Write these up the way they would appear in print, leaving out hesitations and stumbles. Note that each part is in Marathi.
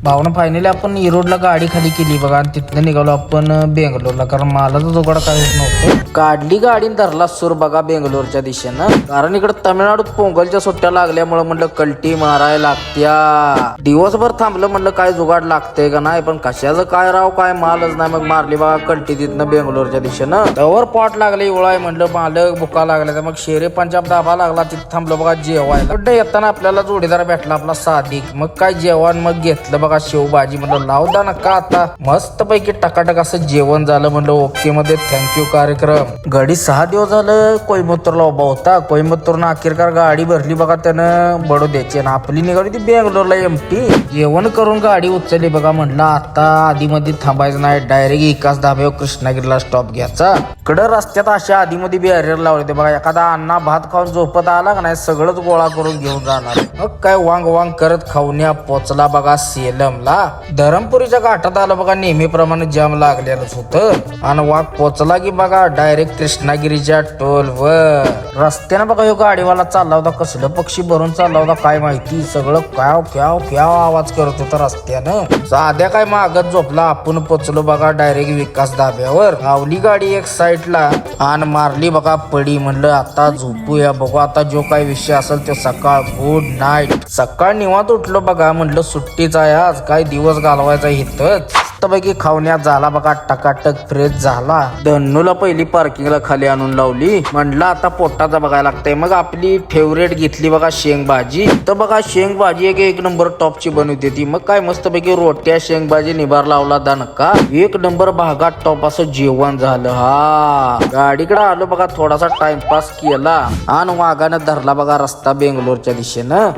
भावना फायनली आपण इरोडला गाडी खाली केली बघा आणि तिथनं निघालो आपण बेंगलोरला, कारण मला तर जोगडा काय होत नव्हतं. काढली गाडी धरला सूर बघा बेंगलोरच्या दिशेनं, कारण इकडे तामिळनाडूत पोंगलच्या सुट्ट्या लागल्यामुळे म्हणलं कल्टी मारायला लागत्या. दिवसभर थांबलं म्हणलं काय जुगाड लागतंय का नाही, पण कशाचं काय राव काय मालच नाही. मग मारली बघा कल्टी तिथनं बेंगलोरच्या दिशेनं. तवर पॉट लागले एवढाय म्हणलं मालक भुका लागला, मग शेरे पंजाब दाबा लागला. तिथं थांबलं बघा जेवायला. येताना आपल्याला जोडीदार भेटला आपला सादिक. मग काय जेवण मग घेतलं बघा शेवभाजी. म्हणलं लाव दा ना का आता मस्त पैकी टकाटक असं जेवण झालं. म्हणलं ओके मध्ये थँक्यू कार्यक्रम. गाडी 6 दिवस झालं कोईमतूरला उभा होता. कोईमतूरनं अखेरकार गाडी भरली बघा त्यानं बडोद्याची आणि आपली निघाली ती बेंगलोरला एमटी. जेवण करून गाडी उचलली बघा. म्हणलं आता आधी मध्ये थांबायचं नाही, डायरेक्ट एकाच धाब्यावर कृष्णागिरीला स्टॉप घ्यायचा. इकडं रस्त्यात अशा आधी मध्ये बॅरियर लावले ते बघा. एखादा अण्णा भात खाऊन झोपत आला का नाही सगळंच गोळा करून घेऊन जाणार. मग काय वांग वांग करत खाऊन्या पोचला बघा सेलमला. धरमपुरीच्या घाटात आलं बघा. नेहमीप्रमाणे जाम लागलेलंच होतं आणि वाघ पोचला की बघा डायरेक्ट कृष्णागिरीच्या टोल वर. रस्त्यानं बघा ह्यो गाडीवाला चालला होता. कसलं पक्षी भरून चालला होता काय माहिती. सगळं क्याव क्याव क्याव आवाज करत होता रस्त्यानं. साध्या काय मागत झोपला. आपण पोचलो बघा डायरेक्ट विकास धाब्यावर. लावली गाडी एक साईडला आणि मारली बघा पडी. म्हणलं आता झोपूया बघू आता जो काय विषय असेल तो सकाळ. Good night. सकाळ निवांत उठलो बघा. म्हणलं सुट्टीच आहे आज, काय दिवस घालवायचा इथंच. पैकी खावण्यात झाला बघा टकाटक फ्रेश झाला. धन्नूला पहिली पार्किंगला खाली आणून लावली. म्हणलं आता पोटाचा बघायला लागतंय. मग आपली फेवरेट घेतली बघा शेंग भाजी. तर बघा शेंग भाजी एक नंबर टॉपची बनवते ती. मग काय मस्त पैकी रोट्या शेंग भाजी निभार लावला दणका. एक नंबर भागात टॉप असं जेवण झालं. हा गाडीकडे आलो बघा. थोडासा टाइमपास केला आणि वाघानं धरला बघा रस्ता बेंगलोरच्या दिशेनं.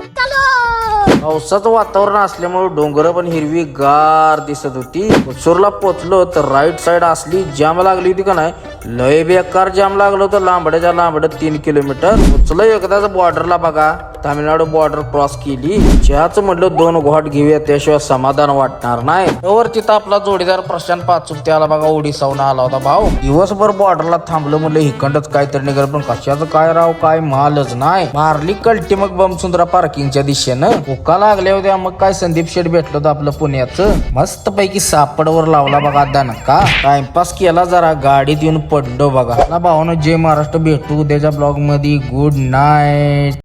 पावसाचं वातावरण असल्यामुळे डोंगर पण हिरवी गार दिसत होती. उसूरला पोचलो तर राईट साइड असली जाम लागली होती का नाही. लय बेकार जाम लागलं होतं. लांबड्याच्या लांबड 3 किलोमीटर पोचलं. एकदाच बॉर्डरला बघा तामिळनाडू बॉर्डर क्रॉस केली. चहाच म्हटलं 2 घोट घेऊया त्याशिवाय समाधान वाटणार नाही. तोवर तिथं आपला जोडीदार प्रशांत पाचूक त्याला बघा ओडिसाहून आला होता भाऊ. दिवसभर बॉर्डरला थांबलं. म्हणलं हिकंडच काहीतरी निघाल, पण कशाचं काय राव काय मालच नाही. मारली कल्टी मग बमसुंदरा पार्किंगच्या दिशेनं. भुका लागल्या होत्या. मग काय संदीप शेठ भेटलं होतं आपलं पुण्याचं. मस्त पैकी सापडवर लावला बघा दणका. टाइमपास केला जरा. गाडीत येऊन पडलो बघा. भावानं जय महाराष्ट्र. भेटू उद्याच्या ब्लॉग मध्ये. Good night.